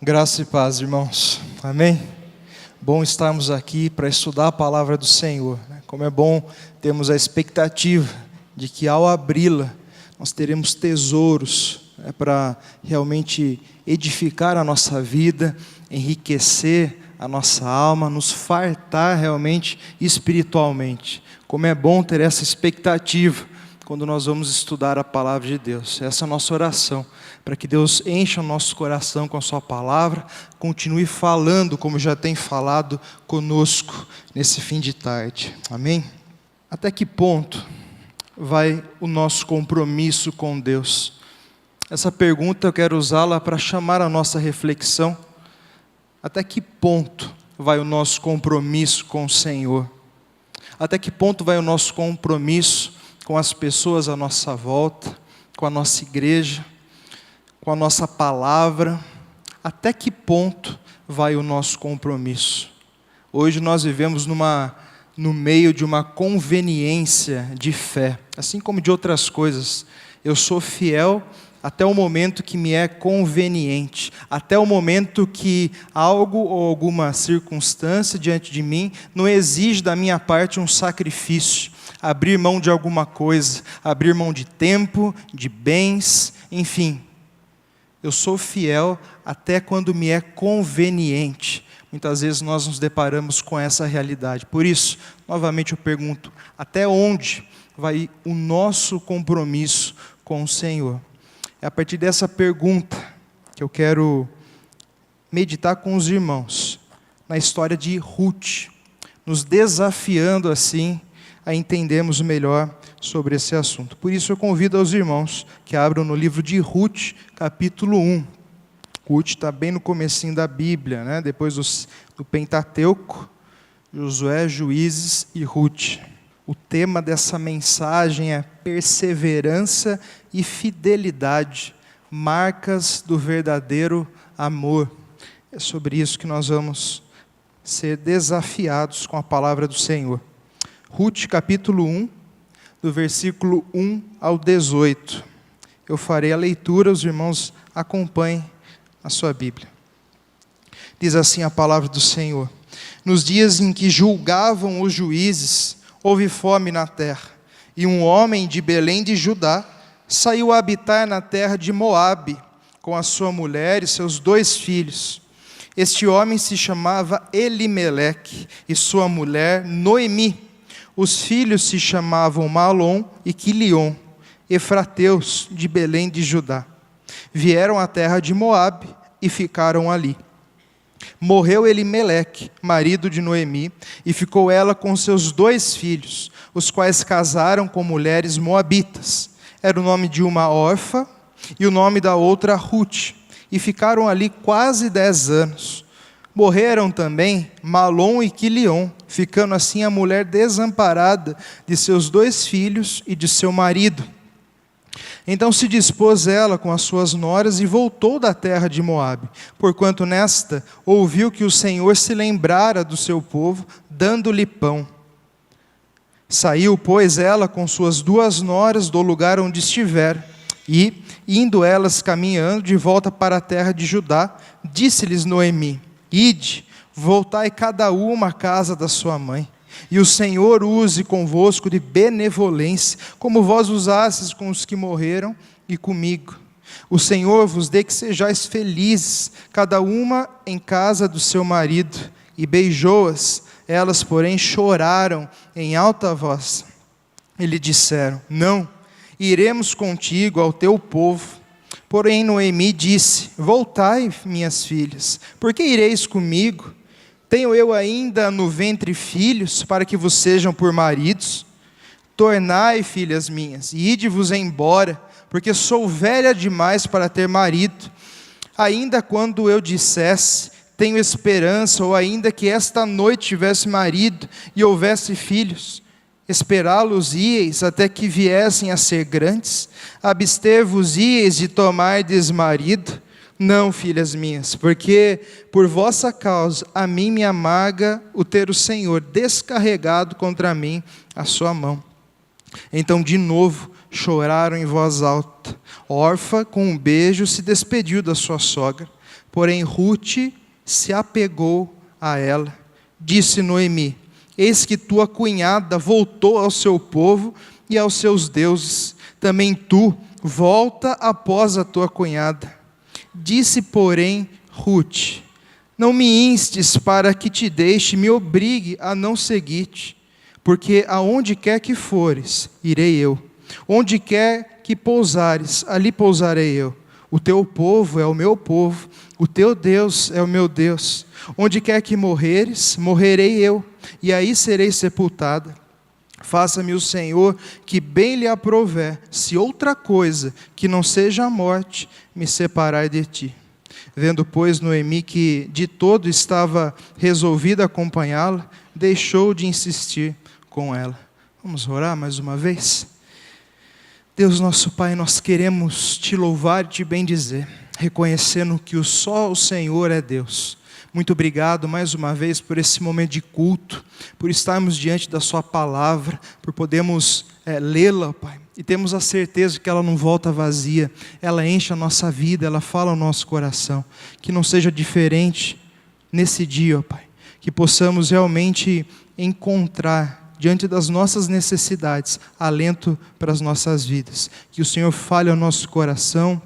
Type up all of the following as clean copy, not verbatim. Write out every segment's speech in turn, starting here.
Graça e paz, irmãos. Amém? Bom estarmos aqui para estudar a palavra do Senhor. Como é bom termos a expectativa de que ao abri-la, nós teremos tesouros para realmente edificar a nossa vida, enriquecer a nossa alma, nos fartar realmente espiritualmente. Como é bom ter essa expectativa quando nós vamos estudar a palavra de Deus. Essa é a nossa oração, para que Deus encha o nosso coração com a sua palavra, continue falando como já tem falado conosco nesse fim de tarde. Amém? Até que ponto vai o nosso compromisso com Deus? Essa pergunta eu quero usá-la para chamar a nossa reflexão. Até que ponto vai o nosso compromisso com o Senhor? Até que ponto vai o nosso compromisso com as pessoas à nossa volta, com a nossa igreja, com a nossa palavra? Até que ponto vai o nosso compromisso? Hoje nós vivemos no meio de uma conveniência de fé, assim como de outras coisas. Eu sou fiel até o momento que me é conveniente, até o momento que algo ou alguma circunstância diante de mim não exige da minha parte um sacrifício, abrir mão de alguma coisa, abrir mão de tempo, de bens, enfim. Eu sou fiel até quando me é conveniente. Muitas vezes nós nos deparamos com essa realidade. Por isso, novamente eu pergunto, até onde vai o nosso compromisso com o Senhor? É a partir dessa pergunta que eu quero meditar com os irmãos, na história de Ruth, nos desafiando assim a entendermos melhor sobre esse assunto. Por isso eu convido aos irmãos que abram no livro de Ruth, capítulo 1. Ruth está bem no comecinho da Bíblia, né? Depois do Pentateuco, Josué, Juízes e Ruth. O tema dessa mensagem é perseverança e fidelidade, marcas do verdadeiro amor. É sobre isso que nós vamos ser desafiados com a palavra do Senhor. Ruth, capítulo 1, do versículo 1 ao 18. Eu farei a leitura, os irmãos acompanhem a sua Bíblia. Diz assim a palavra do Senhor: Nos dias em que julgavam os juízes, houve fome na terra, e um homem de Belém de Judá saiu a habitar na terra de Moabe, com a sua mulher e seus 2 filhos. Este homem se chamava Elimeleque, e sua mulher Noemi. Os filhos se chamavam Malom e Quilion, efrateus de Belém de Judá. Vieram à terra de Moabe e ficaram ali. Morreu Elimeleque, marido de Noemi, e ficou ela com seus 2 filhos, os quais casaram com mulheres moabitas. Era o nome de uma Orfa e o nome da outra Ruth, e ficaram ali quase 10 anos. Morreram também Malom e Quilion, ficando assim a mulher desamparada de seus 2 filhos e de seu marido. Então se dispôs ela com as suas noras e voltou da terra de Moabe, porquanto nesta ouviu que o Senhor se lembrara do seu povo, dando-lhe pão. Saiu, pois, ela com suas 2 noras do lugar onde estiver, e, indo elas caminhando de volta para a terra de Judá, disse-lhes Noemi: Ide, voltai cada uma à casa da sua mãe, e o Senhor use convosco de benevolência, como vós usastes com os que morreram e comigo. O Senhor vos dê que sejais felizes, cada uma em casa do seu marido. E beijou-as, elas, porém, choraram em alta voz. E lhe disseram: Não, iremos contigo ao teu povo. Porém Noemi disse: Voltai, minhas filhas, porque ireis comigo? Tenho eu ainda no ventre filhos, para que vos sejam por maridos? Tornai, filhas minhas, e ide-vos embora, porque sou velha demais para ter marido. Ainda quando eu dissesse: tenho esperança, ou ainda que esta noite tivesse marido e houvesse filhos, esperá-los ieis até que viessem a ser grandes? Abster-vos ieis de tomardes marido? Não, filhas minhas, porque por vossa causa a mim me amarga o ter o Senhor descarregado contra mim a sua mão. Então de novo choraram em voz alta. Orfa, com um beijo, se despediu da sua sogra. Porém Rute se apegou a ela. Disse Noemi: eis que tua cunhada voltou ao seu povo e aos seus deuses. Também tu volta após a tua cunhada. Disse, porém, Rute: não me instes para que te deixe, me obrigue a não seguir-te, porque aonde quer que fores, irei eu. Onde quer que pousares, ali pousarei eu. O teu povo é o meu povo, o teu Deus é o meu Deus. Onde quer que morreres, morrerei eu, e aí serei sepultada. Faça-me o Senhor que bem lhe aprouver, se outra coisa que não seja a morte me separar de ti. Vendo, pois, Noemi que de todo estava resolvida a acompanhá-la, deixou de insistir com ela. Vamos orar mais uma vez? Deus nosso Pai, nós queremos te louvar e te bendizer, reconhecendo que só o Senhor é Deus. Muito obrigado mais uma vez por esse momento de culto, por estarmos diante da sua palavra, por podermos lê-la, Pai, e temos a certeza que ela não volta vazia, ela enche a nossa vida, ela fala ao nosso coração. Que não seja diferente nesse dia, ó Pai, que possamos realmente encontrar diante das nossas necessidades, alento para as nossas vidas. Que o Senhor fale ao nosso coração,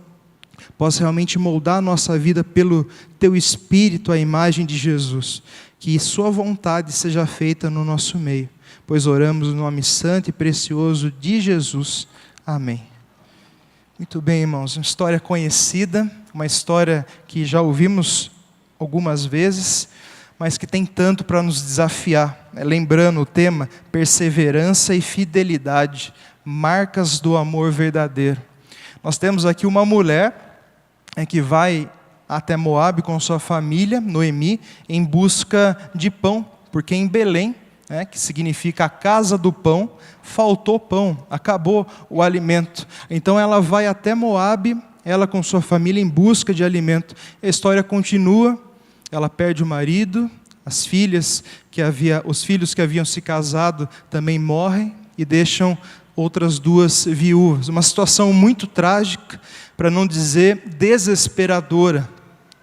possa realmente moldar a nossa vida pelo Teu Espírito, à imagem de Jesus. Que Sua vontade seja feita no nosso meio, pois oramos no nome santo e precioso de Jesus. Amém. Muito bem, irmãos, uma história conhecida, uma história que já ouvimos algumas vezes, mas que tem tanto para nos desafiar, lembrando o tema perseverança e fidelidade, marcas do amor verdadeiro. Nós temos aqui uma mulher que vai até Moabe com sua família, Noemi, em busca de pão, porque em Belém, que significa a casa do pão, faltou pão, acabou o alimento. Então ela vai até Moabe, ela com sua família em busca de alimento. A história continua. Ela perde o marido, os filhos que haviam se casado também morrem e deixam outras duas viúvas. Uma situação muito trágica, para não dizer desesperadora.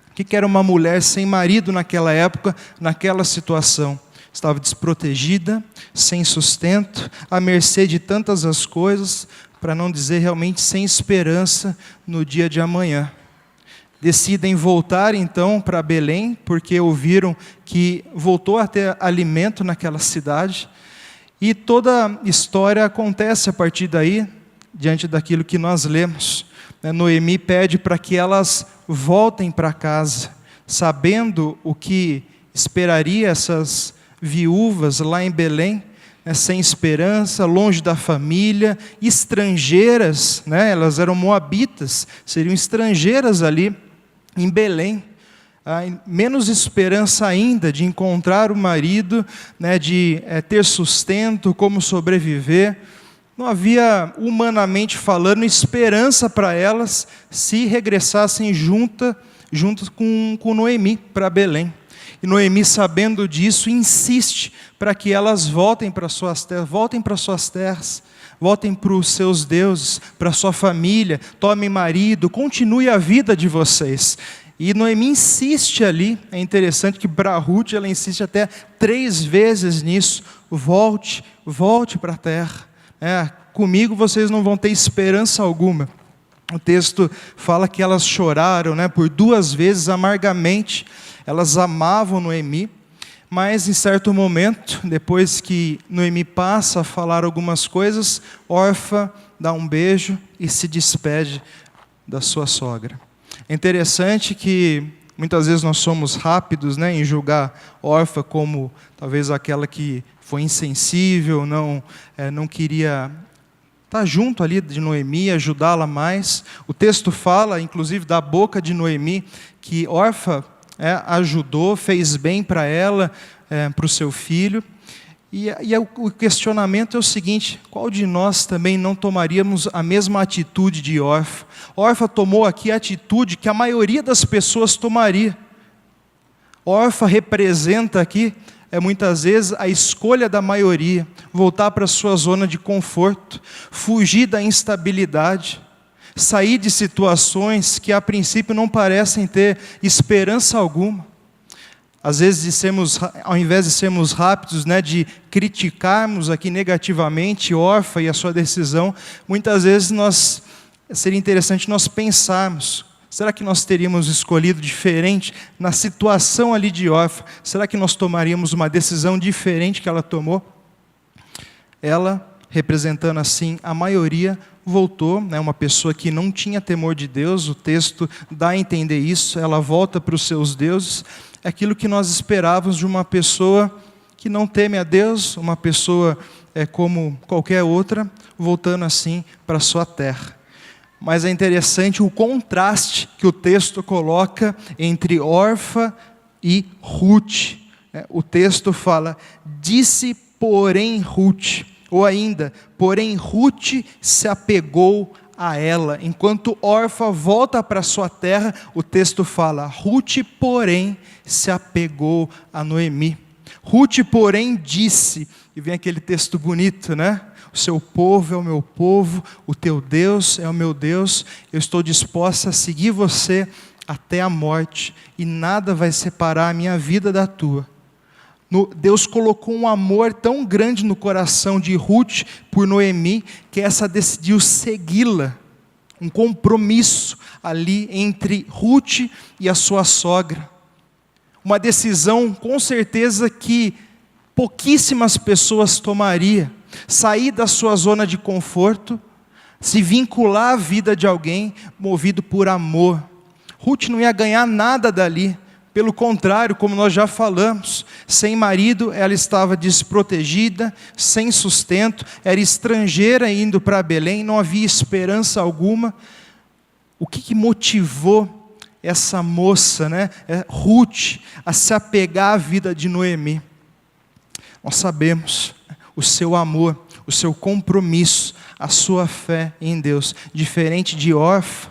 O que era uma mulher sem marido naquela época, naquela situação? Estava desprotegida, sem sustento, à mercê de tantas as coisas, para não dizer realmente sem esperança no dia de amanhã. Decidem voltar então para Belém, porque ouviram que voltou a ter alimento naquela cidade. E toda a história acontece a partir daí, diante daquilo que nós lemos. Noemi pede para que elas voltem para casa, sabendo o que esperaria essas viúvas lá em Belém, sem esperança, longe da família, estrangeiras, elas eram moabitas, seriam estrangeiras ali em Belém, menos esperança ainda de encontrar o marido, de ter sustento, como sobreviver. Não havia, humanamente falando, esperança para elas se regressassem junto com Noemi para Belém. E Noemi, sabendo disso, insiste para que elas voltem para suas terras, voltem para os seus deuses, para a sua família, tomem marido, continue a vida de vocês. E Noemi insiste ali, é interessante que para Rute ela insiste até 3 vezes nisso: volte para a terra, comigo vocês não vão ter esperança alguma. O texto fala que elas choraram por 2 vezes amargamente. Elas amavam Noemi, mas em certo momento, depois que Noemi passa a falar algumas coisas, Orfa dá um beijo e se despede da sua sogra. É interessante que muitas vezes nós somos rápidos em julgar Orfa como talvez aquela que foi insensível, não queria estar junto ali de Noemi, ajudá-la mais. O texto fala, inclusive, da boca de Noemi, que Orfa ajudou, fez bem para ela, para o seu filho. E o questionamento é o seguinte: qual de nós também não tomaríamos a mesma atitude de Orfa? Orfa tomou aqui a atitude que a maioria das pessoas tomaria. Orfa representa aqui, muitas vezes, a escolha da maioria, voltar para a sua zona de conforto, fugir da instabilidade. sair de situações que a princípio não parecem ter esperança alguma. Às vezes, ao invés de sermos rápidos, de criticarmos aqui negativamente Orfa e a sua decisão, muitas vezes seria interessante nós pensarmos: será que nós teríamos escolhido diferente na situação ali de Orfa? Será que nós tomaríamos uma decisão diferente que ela tomou? Ela, representando assim a maioria, voltou, uma pessoa que não tinha temor de Deus, o texto dá a entender isso, ela volta para os seus deuses, é aquilo que nós esperávamos de uma pessoa que não teme a Deus, uma pessoa como qualquer outra, voltando assim para a sua terra. Mas é interessante o contraste que o texto coloca entre Orfa e Ruth. O texto fala: disse porém Ruth, ou ainda, porém Ruth se apegou a ela. Enquanto Orfa volta para sua terra, o texto fala: Ruth porém se apegou a Noemi. Ruth porém disse, e vem aquele texto bonito, o seu povo é o meu povo, o teu Deus é o meu Deus, eu estou disposta a seguir você até a morte, e nada vai separar a minha vida da tua. Deus colocou um amor tão grande no coração de Ruth por Noemi, que essa decidiu segui-la. Um compromisso ali entre Ruth e a sua sogra. Uma decisão, com certeza, que pouquíssimas pessoas tomariam. Sair da sua zona de conforto, se vincular à vida de alguém, movido por amor. Ruth não ia ganhar nada dali. Pelo contrário, como nós já falamos, sem marido ela estava desprotegida, sem sustento, era estrangeira indo para Belém, não havia esperança alguma. O que motivou essa moça, Ruth, a se apegar à vida de Noemi? Nós sabemos o seu amor, o seu compromisso, a sua fé em Deus, diferente de Orfa.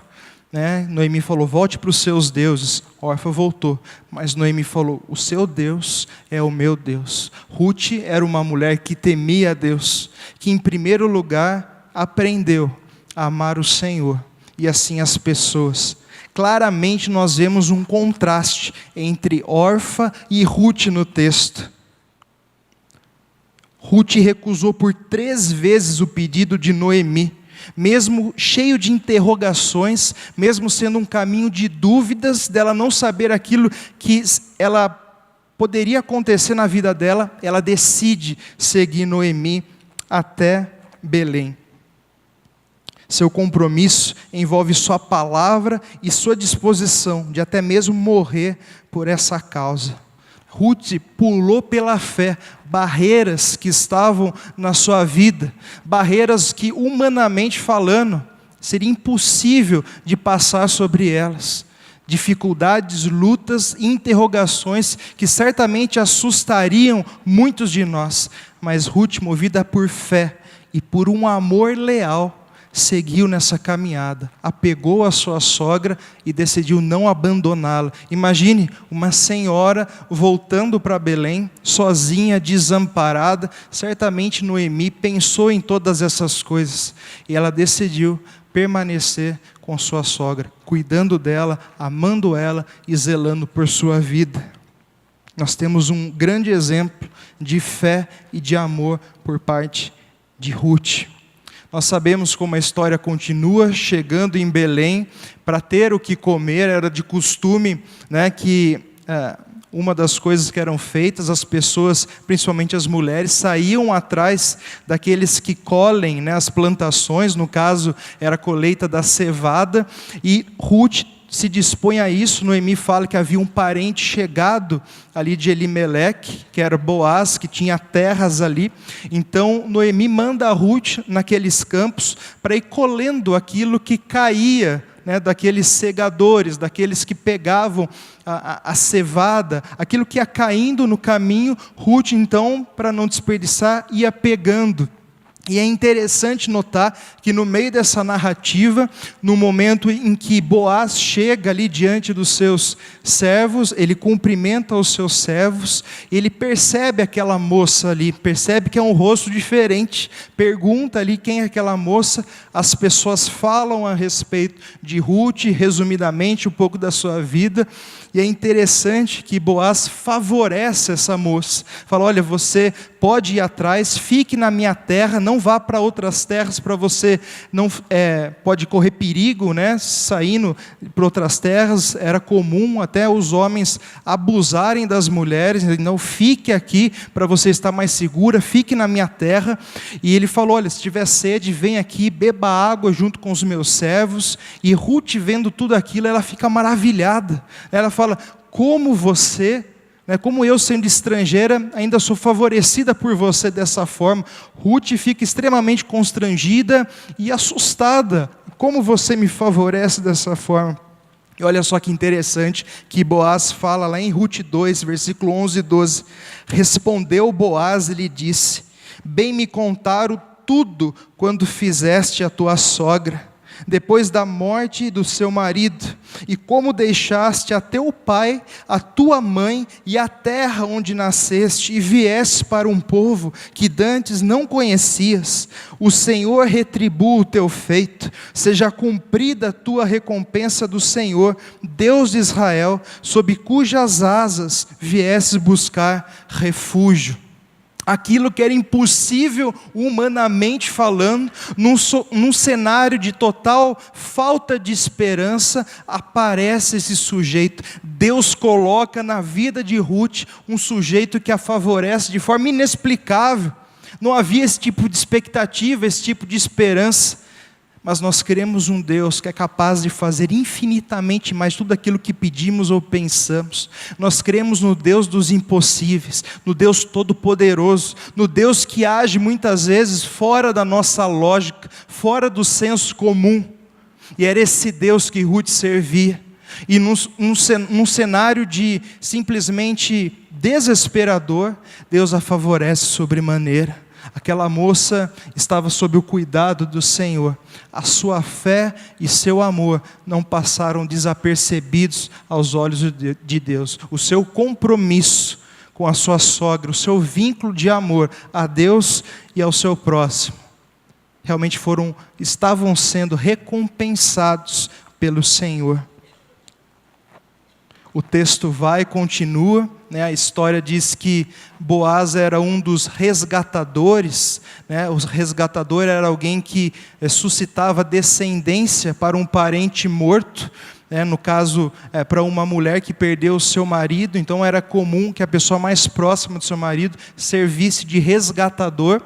Noemi falou: volte para os seus deuses. Orfa voltou, mas Noemi falou: o seu Deus é o meu Deus. Ruth era uma mulher que temia a Deus, que em primeiro lugar aprendeu a amar o Senhor e assim as pessoas. Claramente nós vemos um contraste entre Orfa e Ruth no texto. Ruth recusou por 3 vezes o pedido de Noemi, mesmo cheio de interrogações, mesmo sendo um caminho de dúvidas, dela não saber aquilo que ela poderia acontecer na vida dela, ela decide seguir Noemi até Belém. Seu compromisso envolve sua palavra e sua disposição de até mesmo morrer por essa causa. Ruth pulou pela fé barreiras que estavam na sua vida, barreiras que, humanamente falando, seria impossível de passar sobre elas. Dificuldades, lutas, interrogações que certamente assustariam muitos de nós. Mas Ruth, movida por fé e por um amor leal, seguiu nessa caminhada, apegou a sua sogra e decidiu não abandoná-la. Imagine uma senhora voltando para Belém, sozinha, desamparada. Certamente Noemi pensou em todas essas coisas e ela decidiu permanecer com sua sogra, cuidando dela, amando ela e zelando por sua vida. Nós temos um grande exemplo de fé e de amor por parte de Ruth. Nós sabemos como a história continua. Chegando em Belém, para ter o que comer, era de costume que uma das coisas que eram feitas, as pessoas, principalmente as mulheres, saíam atrás daqueles que colhem as plantações, no caso era a colheita da cevada, e Ruth se dispõe a isso. Noemi fala que havia um parente chegado ali de Elimeleque, que era Boaz, que tinha terras ali. Então Noemi manda a Ruth naqueles campos para ir colhendo aquilo que caía, daqueles segadores, daqueles que pegavam a cevada, aquilo que ia caindo no caminho. Ruth, então, para não desperdiçar, ia pegando. E é interessante notar que no meio dessa narrativa, no momento em que Boaz chega ali diante dos seus servos, ele cumprimenta os seus servos, ele percebe aquela moça ali, percebe que é um rosto diferente, pergunta ali quem é aquela moça, as pessoas falam a respeito de Ruth, resumidamente um pouco da sua vida, e é interessante que Boaz favorece essa moça, fala, olha, você pode ir atrás, fique na minha terra, não vá para outras terras, para você não pode correr perigo, né, saindo para outras terras, era comum até os homens abusarem das mulheres, então fique aqui para você estar mais segura, fique na minha terra, e ele falou, olha, se tiver sede, vem aqui, beba água junto com os meus servos, e Ruth vendo tudo aquilo, ela fica maravilhada, ela fala, como você, como eu sendo estrangeira, ainda sou favorecida por você dessa forma. Ruth fica extremamente constrangida e assustada, como você me favorece dessa forma. E olha só que interessante, que Boaz fala lá em Ruth 2, versículo 11 e 12, respondeu Boaz e lhe disse, bem me contaram tudo quando fizeste a tua sogra, depois da morte do seu marido, e como deixaste a teu pai, a tua mãe e a terra onde nasceste, e vieste para um povo que dantes não conhecias. O Senhor retribua o teu feito, seja cumprida a tua recompensa do Senhor, Deus de Israel, sob cujas asas viesses buscar refúgio. Aquilo que era impossível humanamente falando, num cenário de total falta de esperança, aparece esse sujeito. Deus coloca na vida de Ruth um sujeito que a favorece de forma inexplicável. Não havia esse tipo de expectativa, esse tipo de esperança. Mas nós queremos um Deus que é capaz de fazer infinitamente mais tudo aquilo que pedimos ou pensamos. Nós cremos no Deus dos impossíveis, no Deus todo-poderoso, no Deus que age muitas vezes fora da nossa lógica, fora do senso comum. E era esse Deus que Ruth servia. E num cenário de simplesmente desesperador, Deus a favorece sobremaneira. Aquela moça estava sob o cuidado do Senhor. A sua fé e seu amor não passaram desapercebidos aos olhos de Deus. O seu compromisso com a sua sogra, o seu vínculo de amor a Deus e ao seu próximo, realmente estavam sendo recompensados pelo Senhor. O texto vai e continua, a história diz que Boaz era um dos resgatadores, o resgatador era alguém que suscitava descendência para um parente morto, no caso, para uma mulher que perdeu o seu marido, então era comum que a pessoa mais próxima do seu marido servisse de resgatador,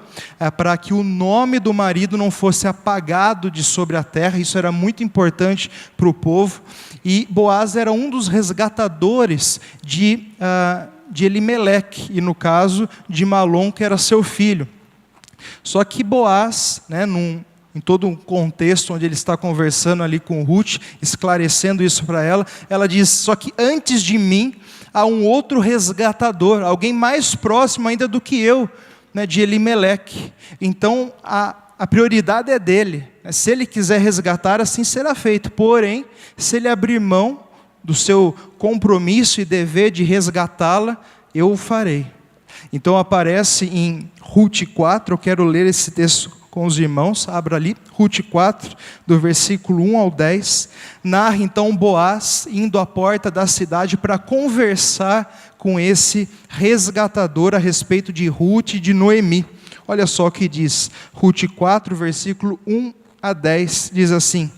para que o nome do marido não fosse apagado de sobre a terra, isso era muito importante para o povo, e Boaz era um dos resgatadores de Elimeleque, e no caso de Malom, que era seu filho. Só que Boaz, em todo um contexto onde ele está conversando ali com Ruth, esclarecendo isso para ela, ela diz, só que antes de mim há um outro resgatador, alguém mais próximo ainda do que eu, de Elimeleque. Então a prioridade é dele, se ele quiser resgatar, assim será feito, porém, se ele abrir mão do seu compromisso e dever de resgatá-la, eu o farei. Então aparece em Ruth 4, eu quero ler esse texto com os irmãos, abra ali, Ruth 4, do versículo 1 ao 10, narra então Boaz indo à porta da cidade para conversar com esse resgatador a respeito de Ruth e de Noemi. Olha só o que diz, Ruth 4, versículo 1 a 10, diz assim,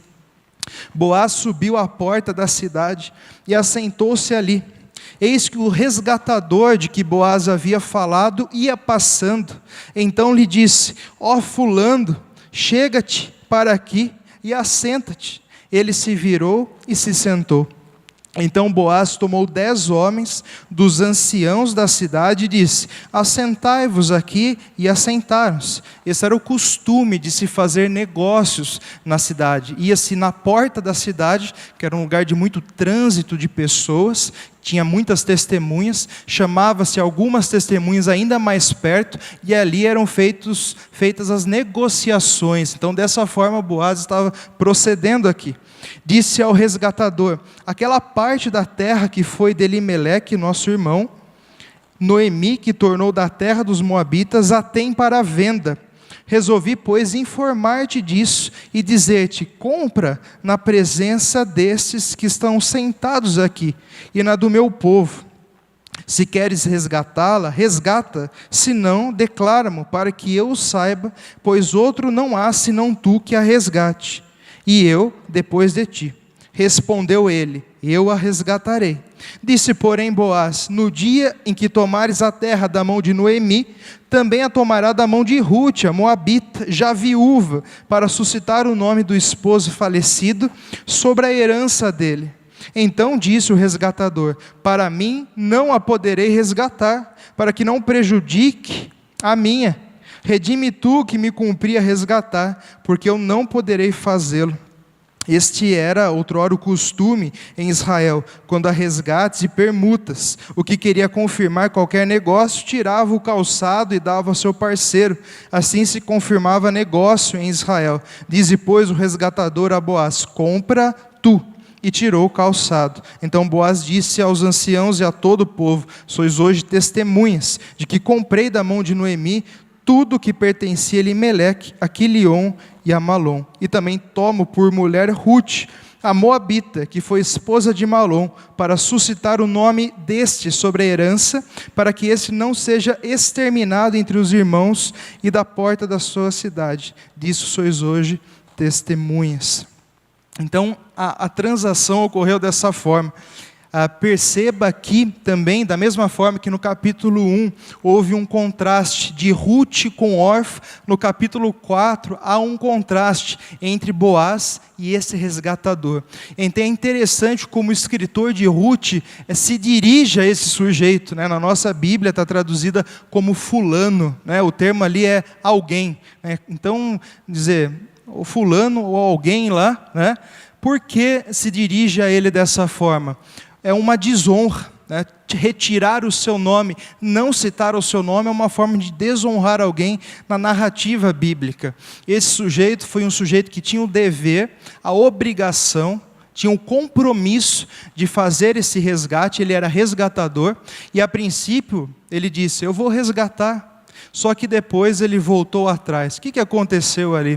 Boaz subiu à porta da cidade e assentou-se ali. Eis que o resgatador de que Boaz havia falado ia passando. Então lhe disse, ó fulano, chega-te para aqui e assenta-te. Ele se virou e se sentou. Então Boaz tomou 10 homens dos anciãos da cidade e disse: assentai-vos aqui, e assentaram-se. Esse era o costume de se fazer negócios na cidade. Ia-se na porta da cidade, que era um lugar de muito trânsito de pessoas, tinha muitas testemunhas, chamava-se algumas testemunhas ainda mais perto, e ali eram feitas as negociações. Então dessa forma Boaz estava procedendo aqui. Disse ao resgatador: aquela parte da terra que foi de Elimeleque, nosso irmão, Noemi, que tornou da terra dos moabitas, a tem para venda. Resolvi, pois, informar-te disso e dizer-te: compra na presença destes que estão sentados aqui, e na do meu povo. Se queres resgatá-la, resgata, se não, declara-mo, para que eu saiba, pois outro não há senão tu que a resgate, e eu depois de ti. Respondeu ele: eu a resgatarei. Disse, porém, Boaz: no dia em que tomares a terra da mão de Noemi, também a tomará da mão de Rute, a moabita, já viúva, para suscitar o nome do esposo falecido sobre a herança dele. Então disse o resgatador: para mim não a poderei resgatar, para que não prejudique a minha. Redime tu que me cumpria resgatar, porque eu não poderei fazê-lo. Este era outrora o costume em Israel, quando há resgates e permutas. O que queria confirmar qualquer negócio, tirava o calçado e dava ao seu parceiro. Assim se confirmava negócio em Israel. Diz, pois, o resgatador a Boaz: compra tu. E tirou o calçado. Então Boaz disse aos anciãos e a todo o povo: sois hoje testemunhas de que comprei da mão de Noemi tudo que pertencia a Elimeleque, a Quilion e a Malom. E também tomo por mulher Rute, a moabita, que foi esposa de Malom, para suscitar o nome deste sobre a herança, para que esse não seja exterminado entre os irmãos e da porta da sua cidade. Disso sois hoje testemunhas. Então, a transação ocorreu dessa forma. Perceba aqui também, da mesma forma que no capítulo 1 houve um contraste de Rute com Orfa, no capítulo 4 há um contraste entre Boaz e esse resgatador. Então é interessante como o escritor de Rute se dirige a esse sujeito, né? Na nossa Bíblia está traduzida como fulano, né? O termo ali é alguém, né? Então, dizer, o fulano ou alguém lá, né? Por que se dirige a ele dessa forma? É uma desonra, né? Retirar o seu nome, não citar o seu nome é uma forma de desonrar alguém na narrativa bíblica. Esse sujeito foi um sujeito que tinha o dever, a obrigação, tinha o compromisso de fazer esse resgate. Ele era resgatador e a princípio ele disse: eu vou resgatar, só que depois ele voltou atrás. O que aconteceu ali?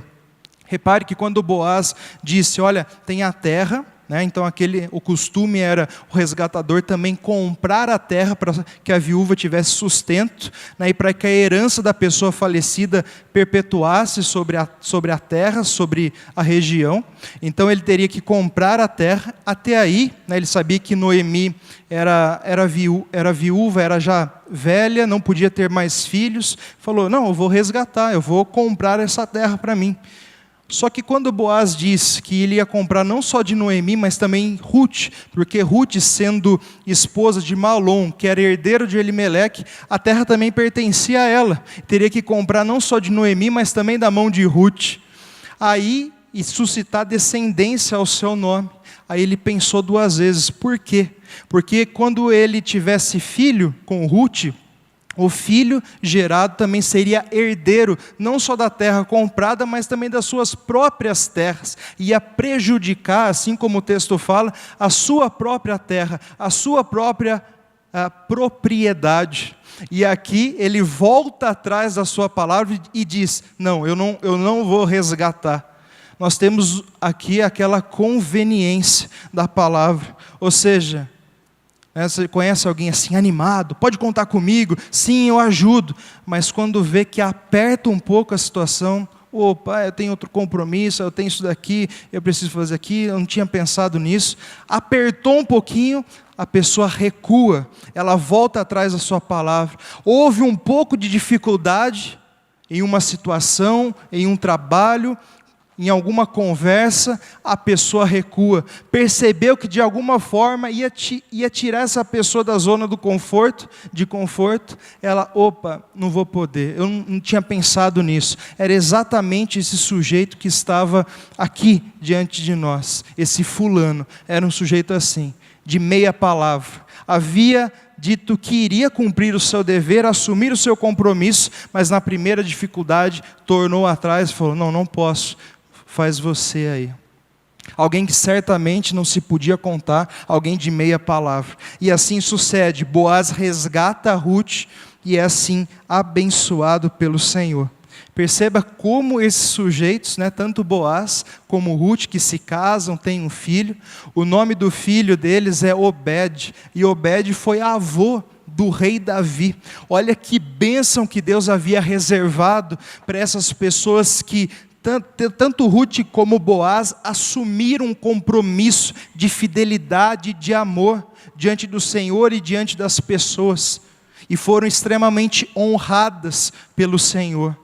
Repare que quando Boaz disse: olha, tem a terra, né? Então o costume era o resgatador também comprar a terra para que a viúva tivesse sustento, né? E para que a herança da pessoa falecida perpetuasse sobre a terra, sobre a região. Então ele teria que comprar a terra. Até aí, né, ele sabia que Noemi era viúva, era já velha, não podia ter mais filhos. Falou: não, eu vou resgatar, eu vou comprar essa terra para mim. Só que quando Boaz disse que ele ia comprar não só de Noemi, mas também Rute, porque Rute, sendo esposa de Malom, que era herdeiro de Elimeleque, a terra também pertencia a ela. Teria que comprar não só de Noemi, mas também da mão de Rute. Aí, e suscitar descendência ao seu nome. Aí ele pensou duas vezes. Por quê? Porque quando ele tivesse filho com Rute, o filho gerado também seria herdeiro, não só da terra comprada, mas também das suas próprias terras. Ia prejudicar, assim como o texto fala, a sua própria terra, a sua própria propriedade. E aqui ele volta atrás da sua palavra e diz: não, eu não vou resgatar. Nós temos aqui aquela conveniência da palavra, ou seja, você conhece alguém assim animado? Pode contar comigo? Sim, eu ajudo. Mas quando vê que aperta um pouco a situação: opa, eu tenho outro compromisso, eu tenho isso daqui, eu preciso fazer aqui, eu não tinha pensado nisso. Apertou um pouquinho, a pessoa recua, ela volta atrás da sua palavra. Houve um pouco de dificuldade em uma situação, em um trabalho, em alguma conversa, a pessoa recua. Percebeu que de alguma forma ia tirar essa pessoa da zona de conforto, ela, opa, não vou poder, eu não tinha pensado nisso. Era exatamente esse sujeito que estava aqui diante de nós. Esse fulano era um sujeito assim, de meia palavra. Havia dito que iria cumprir o seu dever, assumir o seu compromisso, mas na primeira dificuldade tornou atrás e falou: não posso, faz você aí. Alguém que certamente não se podia contar, alguém de meia palavra. E assim sucede, Boaz resgata a Ruth e é assim abençoado pelo Senhor. Perceba como esses sujeitos, tanto Boaz como Ruth, que se casam, têm um filho. O nome do filho deles é Obed, e Obed foi avô do rei Davi. Olha que bênção que Deus havia reservado para essas pessoas que, tanto Ruth como Boaz, assumiram um compromisso de fidelidade e de amor diante do Senhor e diante das pessoas, e foram extremamente honradas pelo Senhor.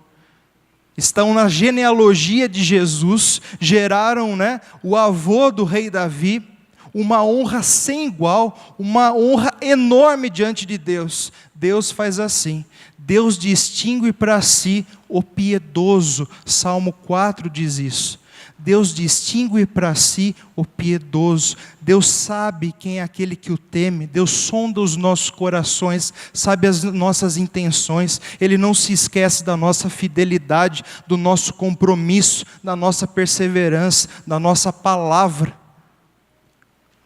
Estão na genealogia de Jesus, geraram o avô do rei Davi, uma honra sem igual, uma honra enorme diante de Deus. Deus faz assim, Deus distingue para si o piedoso, Salmo 4 diz isso. Deus distingue para si o piedoso. Deus sabe quem é aquele que o teme. Deus sonda os nossos corações, sabe as nossas intenções. Ele não se esquece da nossa fidelidade, do nosso compromisso, da nossa perseverança, da nossa palavra.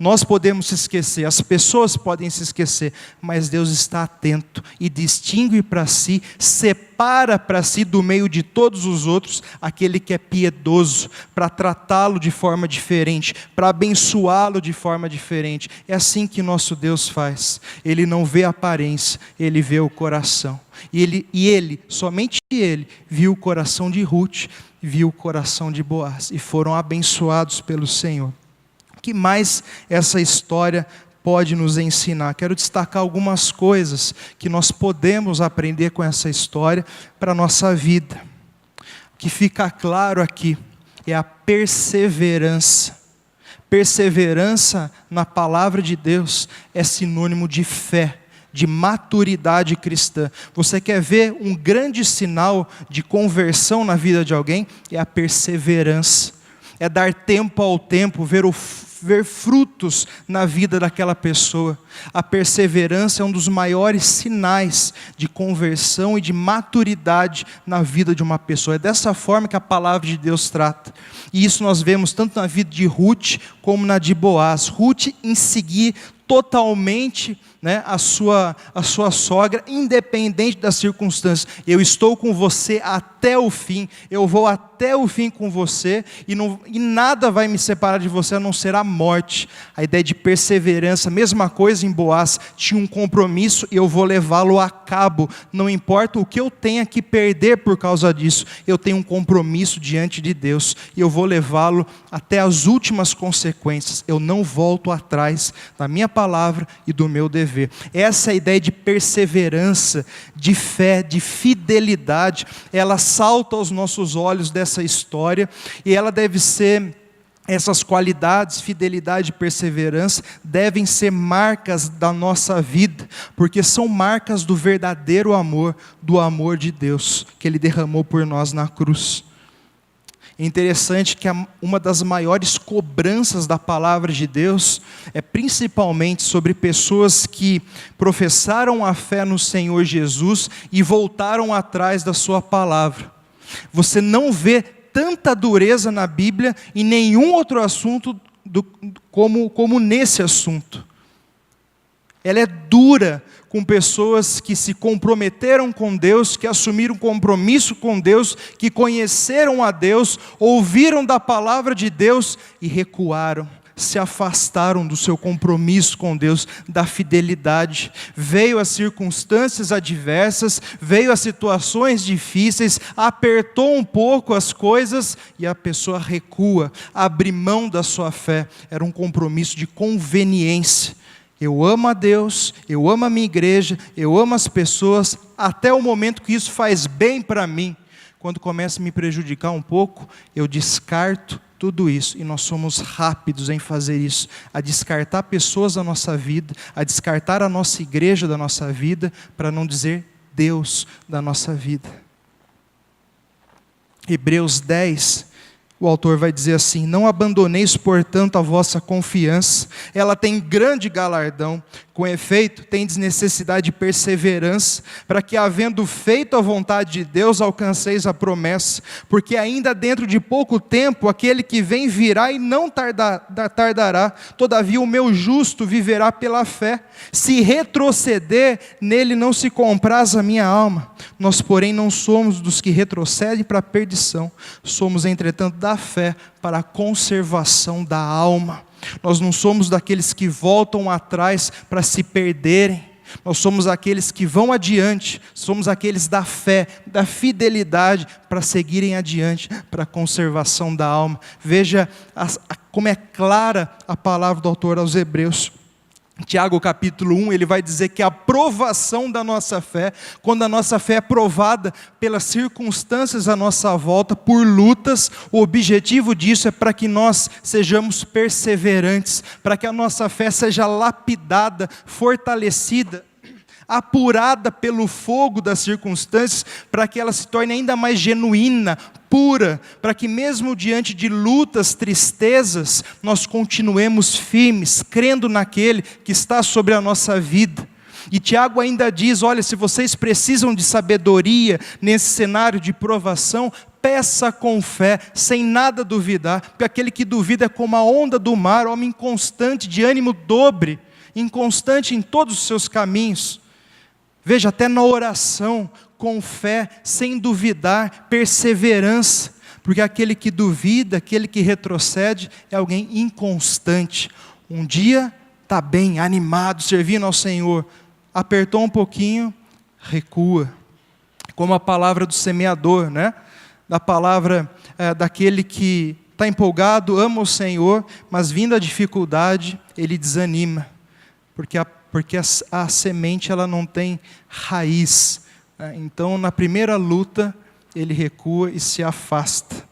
Nós podemos se esquecer, as pessoas podem se esquecer, mas Deus está atento e distingue para si, separa para si do meio de todos os outros aquele que é piedoso, para tratá-lo de forma diferente, para abençoá-lo de forma diferente. É assim que nosso Deus faz. Ele não vê a aparência, Ele vê o coração. E ele, somente Ele, viu o coração de Ruth, viu o coração de Boaz, e foram abençoados pelo Senhor. O que mais essa história pode nos ensinar? Quero destacar algumas coisas que nós podemos aprender com essa história para a nossa vida. O que fica claro aqui é a perseverança. Perseverança na palavra de Deus é sinônimo de fé, de maturidade cristã. Você quer ver um grande sinal de conversão na vida de alguém? É a perseverança. É dar tempo ao tempo, ver frutos na vida daquela pessoa. A perseverança é um dos maiores sinais de conversão e de maturidade na vida de uma pessoa. É dessa forma que a palavra de Deus trata. E isso nós vemos tanto na vida de Ruth como na de Boaz. Ruth em seguir totalmente a sua sogra, independente das circunstâncias. Eu estou com você até o fim, eu vou até o fim com você, e nada vai me separar de você, a não ser a morte. A ideia de perseverança, mesma coisa em Boaz, tinha um compromisso, e eu vou levá-lo a cabo, não importa o que eu tenha que perder por causa disso, eu tenho um compromisso diante de Deus, e eu vou levá-lo até as últimas consequências. Eu não volto atrás da minha palavra e do meu dever. Essa ideia de perseverança, de fé, de fidelidade, ela salta aos nossos olhos dessa história, e ela deve ser, essas qualidades, fidelidade e perseverança, devem ser marcas da nossa vida, porque são marcas do verdadeiro amor, do amor de Deus, que Ele derramou por nós na cruz. É interessante que uma das maiores cobranças da palavra de Deus é principalmente sobre pessoas que professaram a fé no Senhor Jesus e voltaram atrás da sua palavra. Você não vê tanta dureza na Bíblia em nenhum outro assunto como nesse assunto. Ela é dura com pessoas que se comprometeram com Deus, que assumiram compromisso com Deus, que conheceram a Deus, ouviram da palavra de Deus e recuaram, se afastaram do seu compromisso com Deus, da fidelidade. Veio as circunstâncias adversas, veio as situações difíceis, apertou um pouco as coisas e a pessoa recua, abre mão da sua fé. Era um compromisso de conveniência. Eu amo a Deus, eu amo a minha igreja, eu amo as pessoas, até o momento que isso faz bem para mim. Quando começa a me prejudicar um pouco, eu descarto tudo isso, e nós somos rápidos em fazer isso, a descartar pessoas da nossa vida, a descartar a nossa igreja da nossa vida, para não dizer Deus da nossa vida. Hebreus 10, o autor vai dizer assim: não abandoneis, portanto, a vossa confiança, ela tem grande galardão, com efeito, tendes necessidade de perseverança, para que, havendo feito a vontade de Deus, alcanceis a promessa, porque ainda dentro de pouco tempo, aquele que vem virá e não tardará, todavia o meu justo viverá pela fé, se retroceder, nele não se compraz a minha alma. Nós, porém, não somos dos que retrocedem para a perdição, somos, entretanto, da fé para a conservação da alma. Nós não somos daqueles que voltam atrás para se perderem, nós somos aqueles que vão adiante, somos aqueles da fé, da fidelidade, para seguirem adiante, para a conservação da alma. Veja como é clara a palavra do autor aos Hebreus. Tiago capítulo 1, ele vai dizer que a provação da nossa fé, quando a nossa fé é provada pelas circunstâncias à nossa volta, por lutas, o objetivo disso é para que nós sejamos perseverantes, para que a nossa fé seja lapidada, fortalecida, apurada pelo fogo das circunstâncias, para que ela se torne ainda mais genuína, pura, para que mesmo diante de lutas, tristezas, nós continuemos firmes, crendo naquele que está sobre a nossa vida. E Tiago ainda diz: olha, se vocês precisam de sabedoria nesse cenário de provação, peça com fé, sem nada duvidar, porque aquele que duvida é como a onda do mar, homem inconstante, de ânimo dobre, inconstante em todos os seus caminhos. Veja, até na oração, com fé, sem duvidar, perseverança, porque aquele que duvida, aquele que retrocede, é alguém inconstante. Um dia está bem, animado, servindo ao Senhor, apertou um pouquinho, recua. Como a palavra do semeador, né? Da palavra daquele que está empolgado, ama o Senhor, mas vindo a dificuldade, ele desanima, porque a semente ela não tem raiz. Então, na primeira luta, ele recua e se afasta.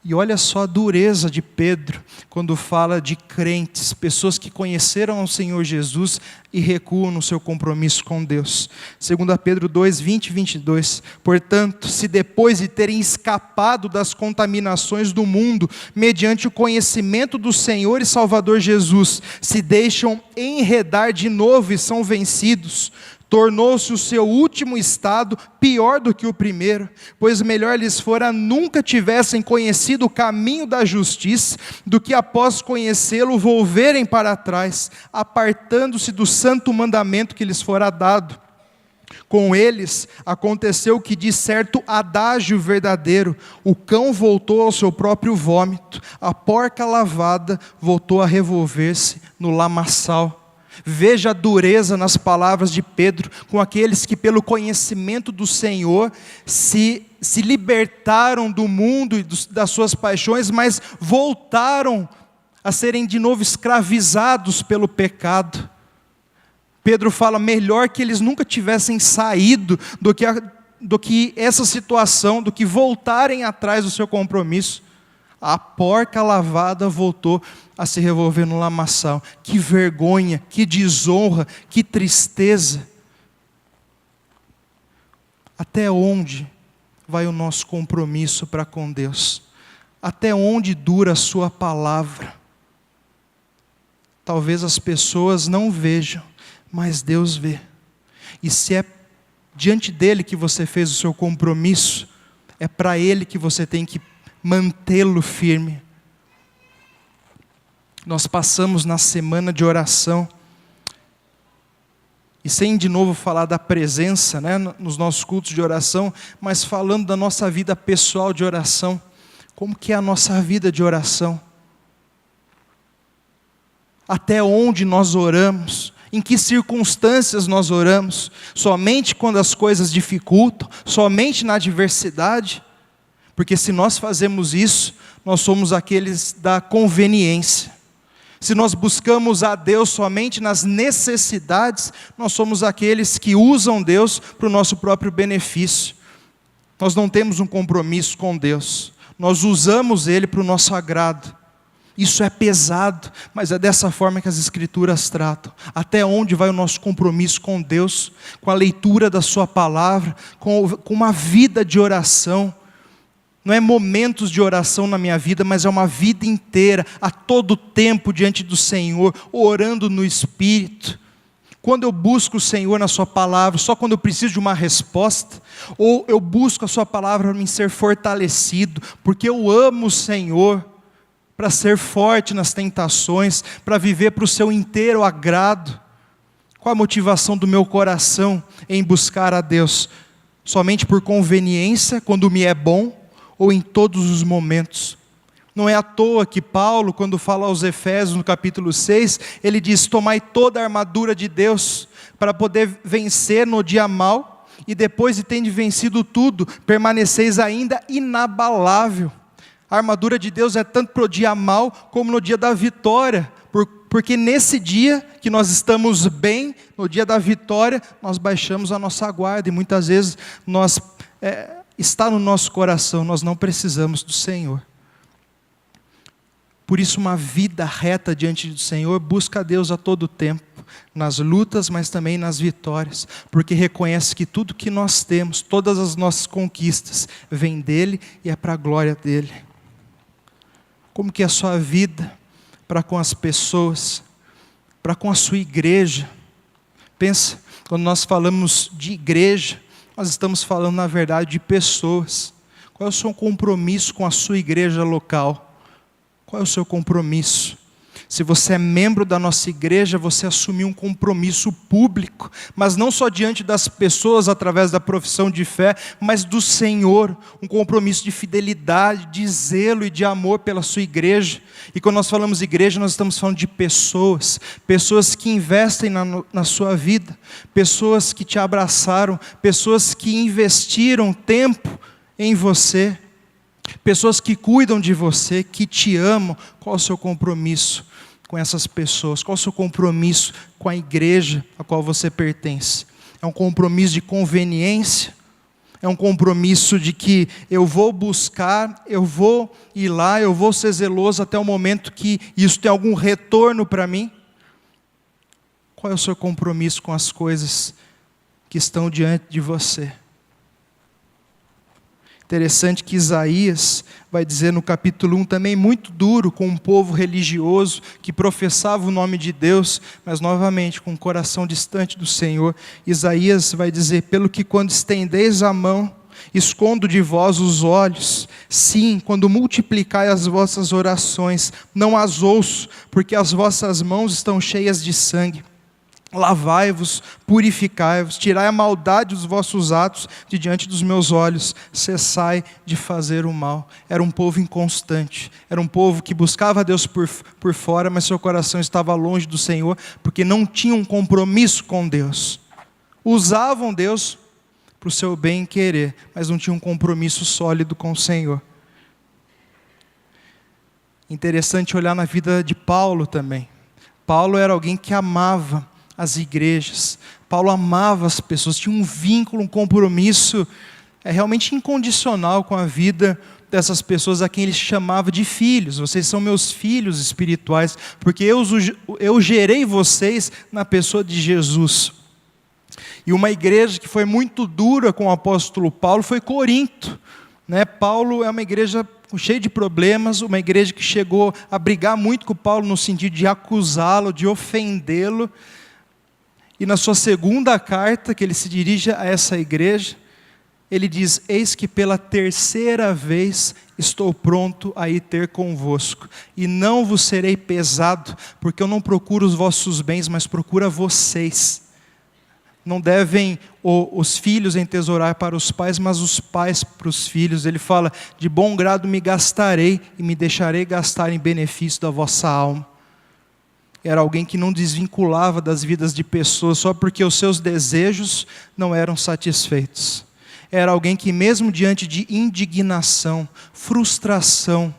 E olha só a dureza de Pedro, quando fala de crentes, pessoas que conheceram o Senhor Jesus e recuam no seu compromisso com Deus. 2 Pedro 2, 20 e 22. Portanto, se depois de terem escapado das contaminações do mundo, mediante o conhecimento do Senhor e Salvador Jesus, se deixam enredar de novo e são vencidos, tornou-se o seu último estado pior do que o primeiro, pois melhor lhes fora nunca tivessem conhecido o caminho da justiça, do que após conhecê-lo volverem para trás, apartando-se do santo mandamento que lhes fora dado. Com eles aconteceu o que diz certo adágio verdadeiro: o cão voltou ao seu próprio vômito, a porca lavada voltou a revolver-se no lamaçal. Veja a dureza nas palavras de Pedro com aqueles que pelo conhecimento do Senhor se libertaram do mundo e das suas paixões, mas voltaram a serem de novo escravizados pelo pecado. Pedro fala: melhor que eles nunca tivessem saído do que essa situação, do que voltarem atrás do seu compromisso. A porca lavada voltou a se revolver no lamaçal. Que vergonha, que desonra, que tristeza. Até onde vai o nosso compromisso para com Deus? Até onde dura a sua palavra? Talvez as pessoas não vejam, mas Deus vê. E se é diante dele que você fez o seu compromisso, é para ele que você tem que mantê-lo firme. Nós passamos na semana de oração, e sem de novo falar da presença, né, nos nossos cultos de oração, mas falando da nossa vida pessoal de oração. Como que é a nossa vida de oração? Até onde nós oramos? Em que circunstâncias nós oramos? Somente quando as coisas dificultam? Somente na adversidade? Porque se nós fazemos isso, nós somos aqueles da conveniência. Se nós buscamos a Deus somente nas necessidades, nós somos aqueles que usam Deus para o nosso próprio benefício. Nós não temos um compromisso com Deus. Nós usamos Ele para o nosso agrado. Isso é pesado, mas é dessa forma que as Escrituras tratam. Até onde vai o nosso compromisso com Deus, com a leitura da sua palavra, com uma vida de oração. Não é momentos de oração na minha vida, mas é uma vida inteira, a todo tempo diante do Senhor, orando no Espírito. Quando eu busco o Senhor na sua palavra, só quando eu preciso de uma resposta, ou eu busco a sua palavra para me ser fortalecido, porque eu amo o Senhor, para ser forte nas tentações, para viver para o seu inteiro agrado. Qual a motivação do meu coração em buscar a Deus? Somente por conveniência, quando me é bom, ou em todos os momentos? Não é à toa que Paulo, quando fala aos Efésios, no capítulo 6, ele diz: tomai toda a armadura de Deus, para poder vencer no dia mau, e depois de terem vencido tudo, permaneceis ainda inabalável. A armadura de Deus é tanto para o dia mau, como no dia da vitória, porque nesse dia que nós estamos bem, no dia da vitória, nós baixamos a nossa guarda, e muitas vezes está no nosso coração, nós não precisamos do Senhor. Por isso, uma vida reta diante do Senhor busca a Deus a todo tempo, nas lutas, mas também nas vitórias, porque reconhece que tudo que nós temos, todas as nossas conquistas, vem dEle e é para a glória dEle. Como que é a sua vida para com as pessoas, para com a sua igreja? Pensa, quando nós falamos de igreja, nós estamos falando na verdade de pessoas. Qual é o seu compromisso com a sua igreja local? Qual é o seu compromisso? Se você é membro da nossa igreja, você assumiu um compromisso público, mas não só diante das pessoas através da profissão de fé, mas do Senhor, um compromisso de fidelidade, de zelo e de amor pela sua igreja. E quando nós falamos igreja, nós estamos falando de pessoas, pessoas que investem na sua vida, pessoas que te abraçaram, pessoas que investiram tempo em você, pessoas que cuidam de você, que te amam. Qual é o seu compromisso com essas pessoas? Qual é o seu compromisso com a igreja a qual você pertence? É um compromisso de conveniência? É um compromisso de que eu vou buscar, eu vou ir lá, eu vou ser zeloso até o momento que isso tem algum retorno para mim? Qual é o seu compromisso com as coisas que estão diante de você? Interessante que Isaías vai dizer no capítulo 1 também, muito duro com um povo religioso que professava o nome de Deus, mas novamente com o coração distante do Senhor. Isaías vai dizer: pelo que quando estendeis a mão, escondo de vós os olhos. Sim, quando multiplicai as vossas orações, não as ouço, porque as vossas mãos estão cheias de sangue. Lavai-vos, purificai-vos, tirai a maldade dos vossos atos de diante dos meus olhos, cessai de fazer o mal. Era um povo inconstante, era um povo que buscava a Deus por fora, mas seu coração estava longe do Senhor, porque não tinham um compromisso com Deus. Usavam Deus para o seu bem querer, mas não tinham um compromisso sólido com o Senhor. Interessante olhar na vida de Paulo também. Paulo era alguém que amava as igrejas. Paulo amava as pessoas, tinha um vínculo, um compromisso realmente incondicional com a vida dessas pessoas a quem ele chamava de filhos. Vocês são meus filhos espirituais, porque eu gerei vocês na pessoa de Jesus. E uma igreja que foi muito dura com o apóstolo Paulo foi Corinto. Paulo é uma igreja cheia de problemas, uma igreja que chegou a brigar muito com Paulo no sentido de acusá-lo, de ofendê-lo. E na sua segunda carta, que ele se dirige a essa igreja, ele diz: eis que pela terceira vez estou pronto a ir ter convosco, e não vos serei pesado, porque eu não procuro os vossos bens, mas procuro a vocês. Não devem os filhos entesourar para os pais, mas os pais para os filhos. Ele fala: de bom grado me gastarei, e me deixarei gastar em benefício da vossa alma. Era alguém que não desvinculava das vidas de pessoas só porque os seus desejos não eram satisfeitos. Era alguém que mesmo diante de indignação, frustração,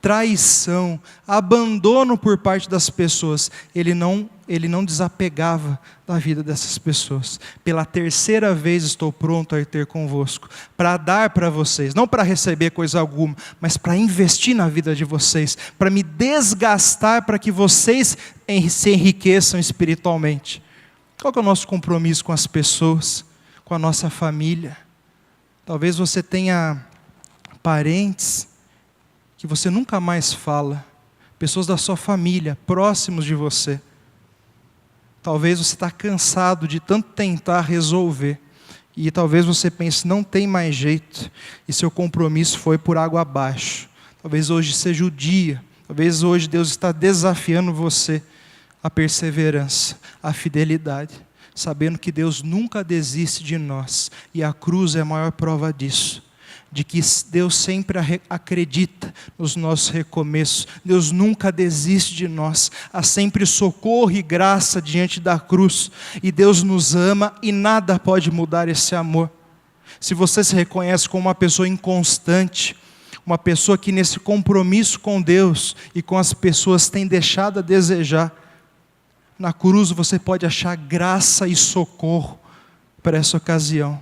traição, abandono por parte das pessoas, ele não desapegava da vida dessas pessoas. Pela terceira vez estou pronto a ir ter convosco, para dar para vocês, não para receber coisa alguma, mas para investir na vida de vocês, para me desgastar, para que vocês se enriqueçam espiritualmente. Qual que é o nosso compromisso com as pessoas, com a nossa família? Talvez você tenha parentes que você nunca mais fala, pessoas da sua família, próximos de você. Talvez você está cansado de tanto tentar resolver, e talvez você pense, não tem mais jeito, e seu compromisso foi por água abaixo. Talvez hoje seja o dia, talvez hoje Deus está desafiando você à perseverança, à fidelidade, sabendo que Deus nunca desiste de nós, e a cruz é a maior prova disso. De que Deus sempre acredita nos nossos recomeços, Deus nunca desiste de nós, há sempre socorro e graça diante da cruz, e Deus nos ama e nada pode mudar esse amor. Se você se reconhece como uma pessoa inconstante, uma pessoa que nesse compromisso com Deus e com as pessoas tem deixado a desejar, na cruz você pode achar graça e socorro para essa ocasião.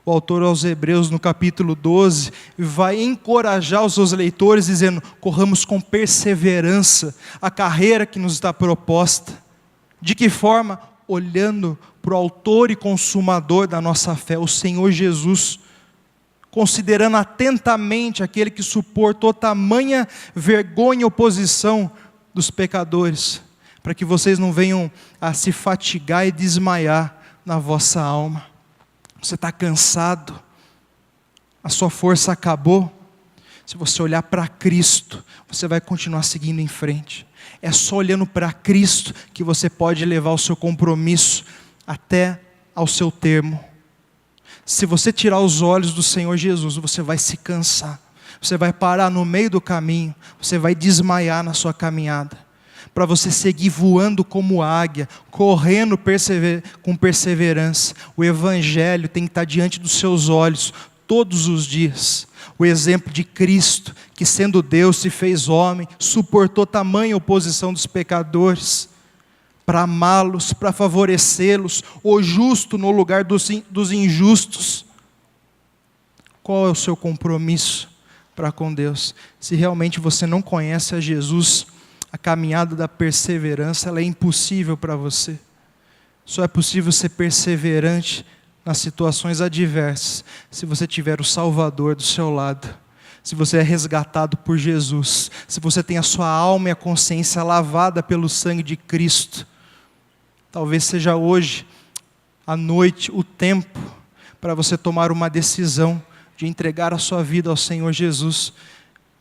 O autor aos Hebreus, no capítulo 12, vai encorajar os seus leitores, dizendo, corramos com perseverança a carreira que nos está proposta. De que forma? Olhando para o autor e consumador da nossa fé, o Senhor Jesus, considerando atentamente aquele que suportou tamanha vergonha e oposição dos pecadores, para que vocês não venham a se fatigar e desmaiar na vossa alma. Você está cansado, a sua força acabou. Se você olhar para Cristo, você vai continuar seguindo em frente. É só olhando para Cristo que você pode levar o seu compromisso até ao seu termo. Se você tirar os olhos do Senhor Jesus, você vai se cansar. Você vai parar no meio do caminho, você vai desmaiar na sua caminhada. Para você seguir voando como águia, correndo com perseverança. O Evangelho tem que estar diante dos seus olhos todos os dias. O exemplo de Cristo, que sendo Deus se fez homem, suportou tamanha oposição dos pecadores, para amá-los, para favorecê-los, o justo no lugar dos injustos. Qual é o seu compromisso para com Deus? Se realmente você não conhece a Jesus, a caminhada da perseverança, ela é impossível para você. Só é possível ser perseverante nas situações adversas, se você tiver o Salvador do seu lado, se você é resgatado por Jesus, se você tem a sua alma e a consciência lavada pelo sangue de Cristo. Talvez seja hoje, à noite, o tempo para você tomar uma decisão de entregar a sua vida ao Senhor Jesus,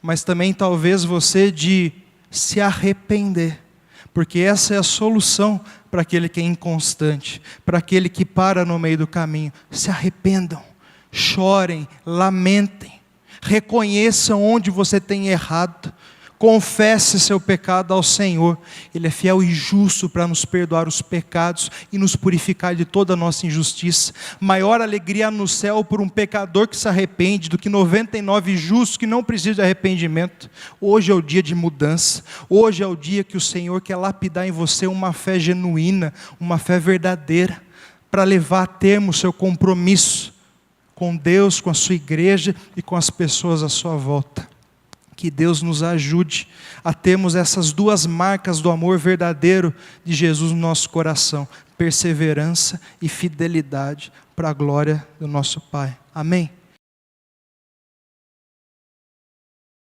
mas também talvez você de se arrepender, porque essa é a solução para aquele que é inconstante, para aquele que para no meio do caminho. Se arrependam, chorem, lamentem, reconheçam onde você tem errado, confesse seu pecado ao Senhor. Ele é fiel e justo para nos perdoar os pecados e nos purificar de toda a nossa injustiça. Maior alegria no céu por um pecador que se arrepende do que 99 justos que não precisam de arrependimento. Hoje é o dia de mudança. Hoje é o dia que o Senhor quer lapidar em você uma fé genuína, uma fé verdadeira, para levar a termo o seu compromisso com Deus, com a sua igreja e com as pessoas à sua volta. Que Deus nos ajude a termos essas duas marcas do amor verdadeiro de Jesus no nosso coração: perseverança e fidelidade, para a glória do nosso Pai. Amém?